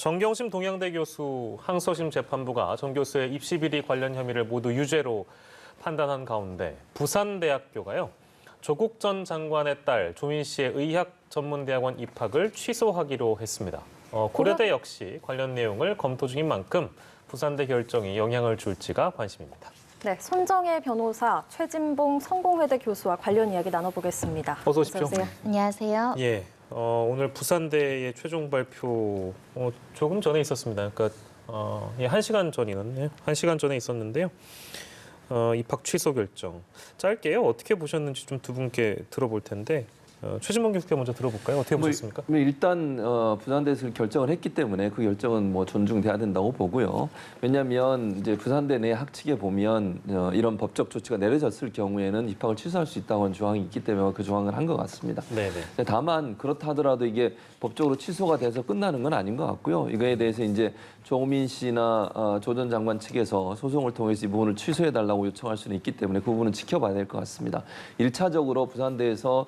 정경심 동양대 교수, 항소심 재판부가 정 교수의 입시 비리 관련 혐의를 모두 유죄로 판단한 가운데 부산대학교가요. 조국 전 장관의 딸 조민 씨의 의학전문대학원 입학을 취소하기로 했습니다. 고려대 역시 관련 내용을 검토 중인 만큼 부산대 결정이 영향을 줄지가 관심입니다. 네, 손정혜 변호사, 최진봉 성공회대 교수와 관련 이야기 나눠보겠습니다. 어서 오십시오. 어서 오세요. 안녕하세요. 예, 오늘 부산대의 최종 발표 조금 전에 있었습니다. 그러니까 1시간 전이었네요. 1시간 전에 있었는데요. 입학 취소 결정. 짧게요. 어떻게 보셨는지 좀 두 분께 들어볼 텐데 최진봉 교수께 먼저 들어볼까요? 어떻게 보셨습니까? 일단 부산대에서 결정을 했기 때문에 그 결정은 뭐 존중돼야 된다고 보고요. 왜냐하면 이제 부산대 내 학칙에 보면 이런 법적 조치가 내려졌을 경우에는 입학을 취소할 수 있다고 하는 조항이 있기 때문에 그 조항을 한 것 같습니다. 네네. 다만 그렇다 하더라도 이게 법적으로 취소가 돼서 끝나는 건 아닌 것 같고요. 이거에 대해서 이제 조민 씨나 조 전 장관 측에서 소송을 통해서 이 부분을 취소해달라고 요청할 수는 있기 때문에 그 부분은 지켜봐야 될 것 같습니다. 1차적으로 부산대에서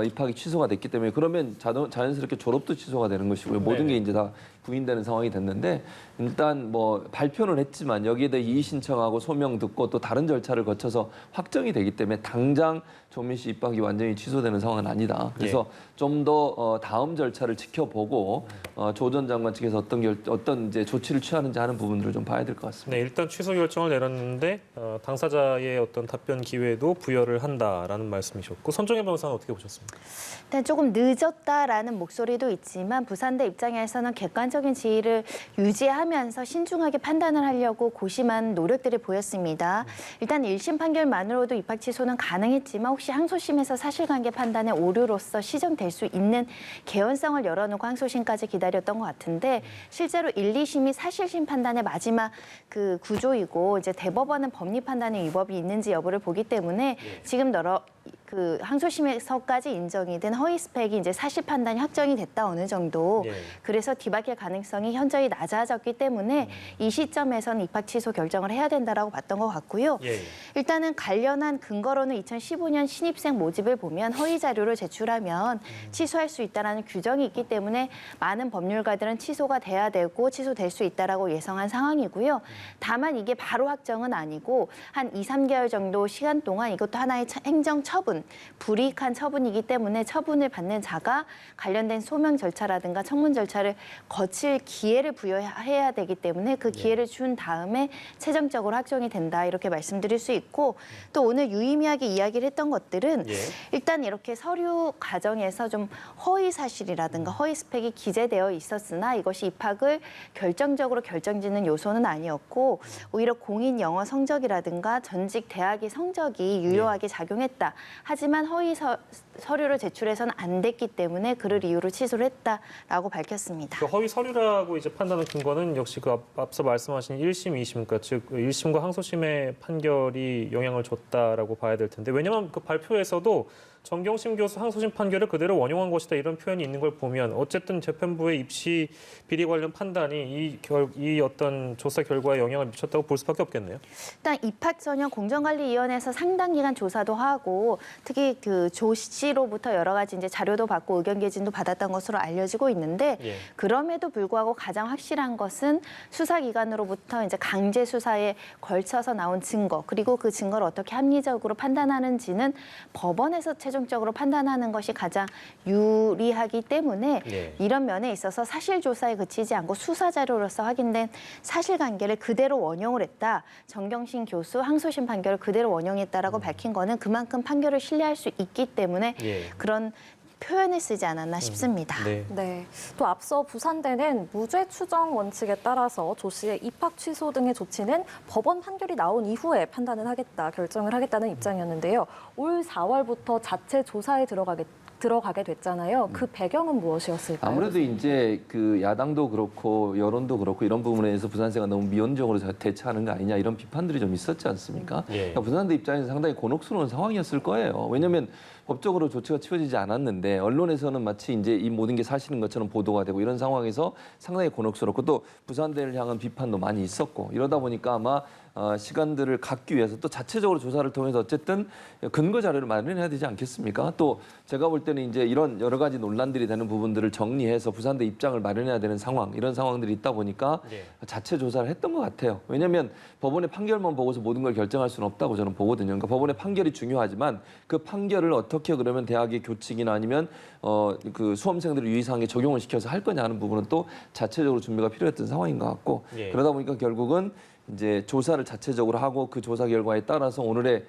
입학이 취소가 됐기 때문에 그러면 자연스럽게 졸업도 취소가 되는 것이고요. 모든 게 이제 다 부인되는 상황이 됐는데 일단 뭐 발표는 했지만 여기에 대해 이의 신청하고 소명 듣고 또 다른 절차를 거쳐서 확정이 되기 때문에 당장 조민 씨 입학이 완전히 취소되는 상황은 아니다. 그래서 좀 더 다음 절차를 지켜보고 조 전 장관 측에서 어떤 이제 조치를 취하는지 하는 부분들을 좀 봐야 될 것 같습니다. 네, 일단 취소 결정을 내렸는데 당사자의 어떤 답변 기회도 부여를 한다라는 말씀이셨고 손정혜 변호사는 어떻게 보셨습니까? 일단 조금 늦었다라는 목소리도 있지만 부산대 입장에서는 객관적인 지위를 유지하면서 신중하게 판단을 하려고 고심한 노력들이 보였습니다. 일단 1심 판결만으로도 입학 취소는 가능했지만 혹시 항소심에서 사실관계 판단의 오류로서 시정될 수 있는 개연성을 열어놓고 항소심까지 기다렸던 것 같은데 실제로 1, 2심이 사실심 판단의 마지막 그 구조이고 이제 대법원은 법리 판단의 위법이 있는지 여부를 보기 때문에 지금 그 항소심에서까지 인정이 된 허위 스펙이 이제 사실 판단이 확정이 됐다 어느 정도. 그래서 뒤바뀔 가능성이 현저히 낮아졌기 때문에 이 시점에서는 입학 취소 결정을 해야 된다라고 봤던 것 같고요. 일단은 관련한 근거로는 2015년 신입생 모집을 보면 허위 자료를 제출하면 취소할 수 있다라는 규정이 있기 때문에 많은 법률가들은 취소가 돼야 되고 취소될 수 있다라고 예상한 상황이고요. 다만 이게 바로 확정은 아니고 한 2, 3개월 정도 시간 동안 이것도 하나의 행정 처분, 불이익한 처분이기 때문에 처분을 받는 자가 관련된 소명 절차라든가 청문 절차를 거칠 기회를 부여해야 되기 때문에 그 기회를 준 다음에 최종적으로 확정이 된다 이렇게 말씀드릴 수 있고 또 오늘 유의미하게 이야기를 했던 것들은 일단 이렇게 서류 과정에서 좀 허위 사실이라든가 허위 스펙이 기재되어 있었으나 이것이 입학을 결정적으로 결정짓는 요소는 아니었고 오히려 공인 영어 성적이라든가 전직 대학의 성적이 유효하게 작용했다. 하지만 허위 서류를 제출해서는 안 됐기 때문에 그를 이유로 취소를 했다라고 밝혔습니다. 그 허위 서류라고 이제 판단한 근거는 역시 그 앞서 말씀하신 1심, 2심, 그러니까 즉 1심과 항소심의 판결이 영향을 줬다라고 봐야 될 텐데 왜냐하면 그 발표에서도 정경심 교수 항소심 판결을 그대로 원용한 것이다 이런 표현이 있는 걸 보면 어쨌든 재판부의 입시 비리 관련 판단이 이 어떤 조사 결과에 영향을 미쳤다고 볼 수밖에 없겠네요. 일단 입학 전형 공정관리위원회에서 상당 기간 조사도 하고 특히 그 조 씨로부터 여러 가지 이제 자료도 받고 의견 개진도 받았던 것으로 알려지고 있는데 그럼에도 불구하고 가장 확실한 것은 수사기관으로부터 이제 강제 수사에 걸쳐서 나온 증거 그리고 그 증거를 어떻게 합리적으로 판단하는지는 법원에서 최종적으로 판단하는 것이 가장 유리하기 때문에 이런 면에 있어서 사실 조사에 그치지 않고 수사 자료로서 확인된 사실관계를 그대로 원용을 했다. 정경심 교수 항소심 판결을 그대로 원용했다라고 밝힌 거는 그만큼 판결을 신뢰할 수 있기 때문에 그런 표현을 쓰지 않았나 싶습니다. 네. 또 앞서 부산대는 무죄 추정 원칙에 따라서 조 씨의 입학 취소 등의 조치는 법원 판결이 나온 이후에 판단을 하겠다, 결정을 하겠다는 입장이었는데요. 올 4월부터 자체 조사에 들어가게 됐잖아요. 그 배경은 무엇이었을까요? 아무래도 이제 그 야당도 그렇고 여론도 그렇고 이런 부분에서 부산대가 너무 미온적으로 대처하는 거 아니냐 이런 비판들이 좀 있었지 않습니까? 그러니까 부산대 입장에서 상당히 곤혹스러운 상황이었을 거예요. 왜냐하면 법적으로 조치가 취해지지 않았는데 언론에서는 마치 이제 이 모든 게 사실인 것처럼 보도가 되고 이런 상황에서 상당히 곤혹스럽고 또 부산대를 향한 비판도 많이 있었고 이러다 보니까 아마 시간들을 갖기 위해서 또 자체적으로 조사를 통해서 어쨌든 근거 자료를 마련해야 되지 않겠습니까? 또 제가 볼 때는 이제 이런 여러 가지 논란들이 되는 부분들을 정리해서 부산대 입장을 마련해야 되는 상황, 이런 상황들이 있다 보니까 자체 조사를 했던 것 같아요. 왜냐하면 법원의 판결만 보고서 모든 걸 결정할 수는 없다고 저는 보거든요. 그러니까 법원의 판결이 중요하지만 그 판결을 어떻게 그러면 대학의 교칙이나 아니면 그 수험생들의 유의사항에 적용을 시켜서 할 거냐 하는 부분은 또 자체적으로 준비가 필요했던 상황인 것 같고 그러다 보니까 결국은 이제 조사를 자체적으로 하고 그 조사 결과에 따라서 오늘의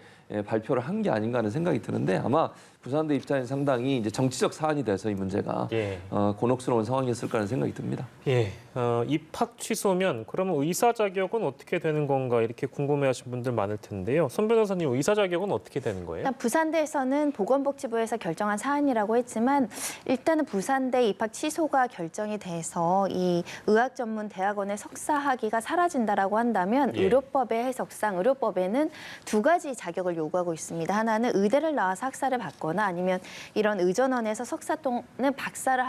발표를 한 게 아닌가 하는 생각이 드는데 아마 부산대 입장에서 상당히 이제 정치적 사안이 돼서 이 문제가 곤혹스러운 상황이었을까 하는 생각이 듭니다. 입학 취소면 그러면 의사 자격은 어떻게 되는 건가 이렇게 궁금해하시는 분들 많을 텐데요. 손 변호사님 의사 자격은 어떻게 되는 거예요? 일단 부산대에서는 보건복지부에서 결정한 사안이라고 했지만 일단은 부산대 입학 취소가 결정이 돼서 이 의학 전문 대학원의 석사 학위가 사라진다라고 한다면 의료법의 해석상 의료법에는 두 가지 자격을 요구하고 있습니다. 하나는 의대를 나와서 학사를 받거나 아니면 이런 의전원에서 석사 또는 박사를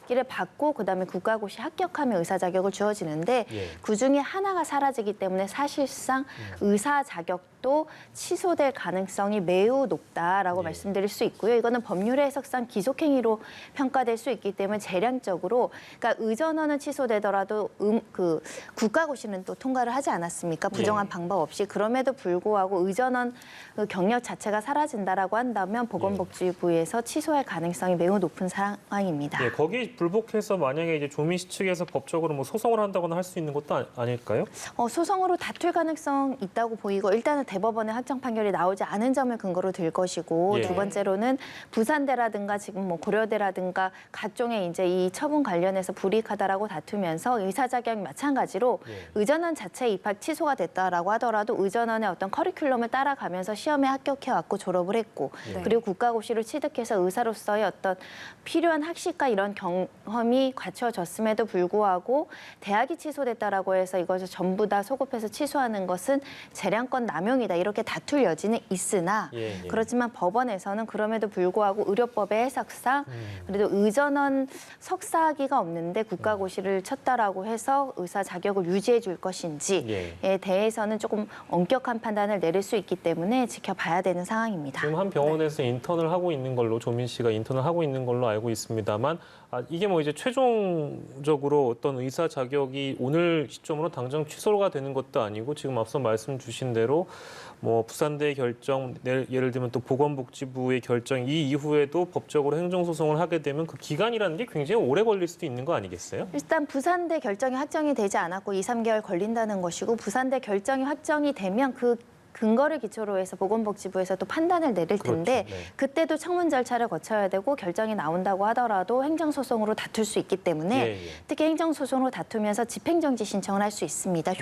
기를 받고 그다음에 국가고시 합격하면 의사 자격을 주어지는데 그중에 하나가 사라지기 때문에 사실상 의사 자격도 취소될 가능성이 매우 높다라고 말씀드릴 수 있고요. 이거는 법률의 해석상 기속행위로 평가될 수 있기 때문에 재량적으로 그러니까 의전원은 취소되더라도 그 국가고시는 또 통과를 하지 않았습니까? 부정한 방법 없이 그럼에도 불구하고 의전원 그 경력 자체가 사라진다라고 한다면 보건복지부에서 취소할 가능성이 매우 높은 상황입니다. 거기 불복해서 만약에 이제 조민 씨 측에서 법적으로 뭐 소송을 한다거나 할 수 있는 것도 아닐까요? 소송으로 다툴 가능성 있다고 보이고 일단은 대법원의 확정 판결이 나오지 않은 점을 근거로 들 것이고 두 번째로는 부산대라든가 지금 뭐 고려대라든가 각종의 이제 이 처분 관련해서 불이익하다라고 다투면서 의사 자격이 마찬가지로 의전원 자체 입학 취소가 됐다라고 하더라도 의전원의 어떤 커리큘럼을 따라가면서 시험에 합격해 왔고 졸업을 했고 그리고 국가고시를 취득해서 의사로서의 어떤 필요한 학식과 이런 경험이 갖춰졌음에도 불구하고 대학이 취소됐다라고 해서 이것을 전부 다 소급해서 취소하는 것은 재량권 남용이다 이렇게 다툴 여지는 있으나 그렇지만 법원에서는 그럼에도 불구하고 의료법의 해석상 그래도 의전원 석사 학위가 없는데 국가고시를 쳤다라고 해서 의사 자격을 유지해 줄 것인지에 대해서는 조금 엄격한 판단을 내릴 수 있기 때문에 지켜봐야 되는 상황입니다. 지금 한 병원에서 인턴을 하고 있는 걸로 조민 씨가 인턴을 하고 있는 걸로 알고 있습니다만 이게 뭐 이제 최종적으로 어떤 의사 자격이 오늘 시점으로 당장 취소가 되는 것도 아니고 지금 앞서 말씀 주신 대로 뭐 부산대 결정, 예를 들면 또 보건복지부의 결정 이 이후에도 법적으로 행정소송을 하게 되면 그 기간이라는 게 굉장히 오래 걸릴 수도 있는 거 아니겠어요? 일단 부산대 결정이 확정이 되지 않았고 2, 3개월 걸린다는 것이고 부산대 결정이 확정이 되면 그 근거를 기초로 해서 보건복지부에서 또 판단을 내릴 텐데 그때도 청문 절차를 거쳐야 되고 결정이 나온다고 하더라도 행정소송으로 다툴 수 있기 때문에 특히 행정소송으로 다투면서 집행정지 신청을 할 수 있습니다.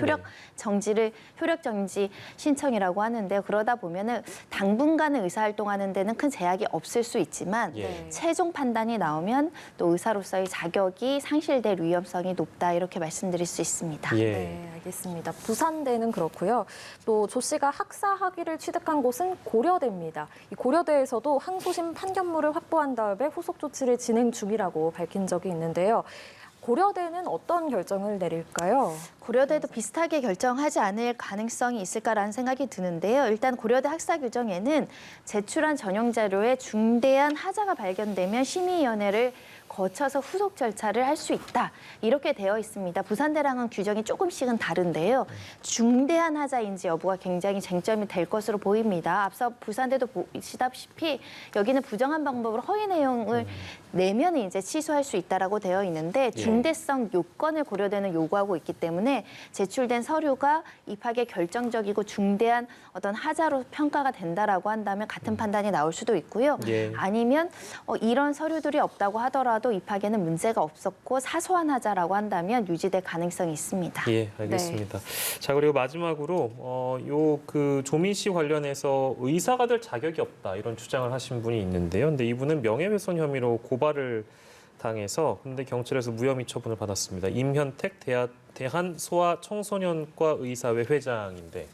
효력정지 신청이라고 하는데요. 그러다 보면은 당분간은 의사활동하는 데는 큰 제약이 없을 수 있지만 최종 판단이 나오면 또 의사로서의 자격이 상실될 위험성이 높다 이렇게 말씀드릴 수 있습니다. 네, 알겠습니다. 부산대는 그렇고요. 또 조 씨가 학사 학위를 취득한 곳은 고려대입니다. 이 고려대에서도 항소심 판결문을 확보한 다음에 후속 조치를 진행 중이라고 밝힌 적이 있는데요. 고려대는 어떤 결정을 내릴까요? 고려대도 비슷하게 결정하지 않을 가능성이 있을까라는 생각이 드는데요. 일단 고려대 학사 규정에는 제출한 전형 자료에 중대한 하자가 발견되면 심의위원회를 거쳐서 후속 절차를 할 수 있다. 이렇게 되어 있습니다. 부산대랑은 규정이 조금씩은 다른데요. 중대한 하자인지 여부가 굉장히 쟁점이 될 것으로 보입니다. 앞서 부산대도 보시다시피 여기는 부정한 방법으로 허위 내용을 내면 이제 취소할 수 있다라고 되어 있는데 중대성 요건을 고려대는 요구하고 있기 때문에 제출된 서류가 입학에 결정적이고 중대한 어떤 하자로 평가가 된다라고 한다면 같은 판단이 나올 수도 있고요. 아니면 이런 서류들이 없다고 하더라도 입학에는 문제가 없었고 사소한 하자라고 한다면 유지될 가능성이 있습니다. 예, 알겠습니다. 자, 그리고 마지막으로 그 조민 씨 관련해서 의사가 될 자격이 없다 이런 주장을 하신 분이 있는데요. 근데 이분은 명예훼손 혐의로 고발을 당해서 근데 경찰에서 무혐의 처분을 받았습니다. 임현택 대한소아청소년과 의사회 회장인데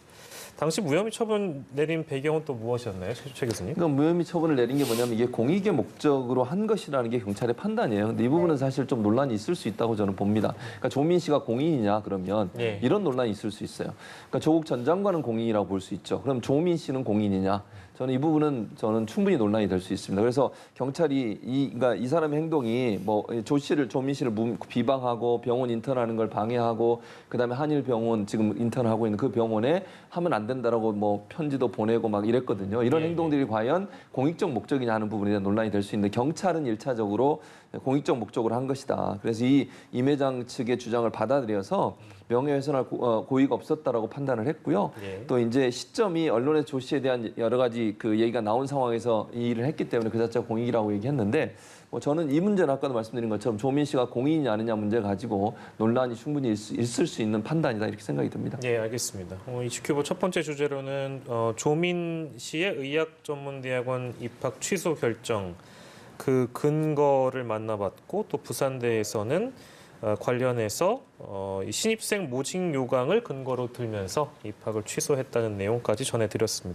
당시 무혐의 처분 내린 배경은 또 무엇이었나요, 최 교수님? 그러니까 무혐의 처분을 내린 게 뭐냐면 이게 공익의 목적으로 한 것이라는 게 경찰의 판단이에요. 근데 이 부분은 사실 좀 논란이 있을 수 있다고 저는 봅니다. 그러니까 조민 씨가 공인이냐 그러면 네. 이런 논란이 있을 수 있어요. 그러니까 조국 전 장관은 공인이라고 볼 수 있죠. 그럼 조민 씨는 공인이냐? 저는 이 부분은 충분히 논란이 될 수 있습니다. 그래서 경찰이 그러니까 이 사람의 행동이 뭐 조민 씨를 비방하고 병원 인턴하는 걸 방해하고 그다음에 한일병원 지금 인턴하고 있는 그 병원에 하면 안 된다라고 뭐 편지도 보내고 막 이랬거든요. 이런 예, 행동들이 과연 공익적 목적이냐 하는 부분에 대한 논란이 될 수 있는데 경찰은 일차적으로 공익적 목적으로 한 것이다. 그래서 임 회장 측의 주장을 받아들여서 명예훼손할 고의가 없었다라고 판단을 했고요. 예. 또 이제 시점이 언론의 조 씨에 대한 여러 가지 그 얘기가 나온 상황에서 이 일을 했기 때문에 그 자체가 공익이라고 얘기했는데 뭐 저는 이 문제는 아까도 말씀드린 것처럼 조민 씨가 공인이냐 아니냐 문제 가지고 논란이 충분히 있을 수 있는 판단이다 이렇게 생각이 듭니다. 예, 알겠습니다. 이 지큐브 첫 번째 주제로는 조민 씨의 의학전문대학원 입학 취소 결정 그 근거를 만나봤고 또 부산대에서는 관련해서 이 신입생 모집 요강을 근거로 들면서 입학을 취소했다는 내용까지 전해드렸습니다.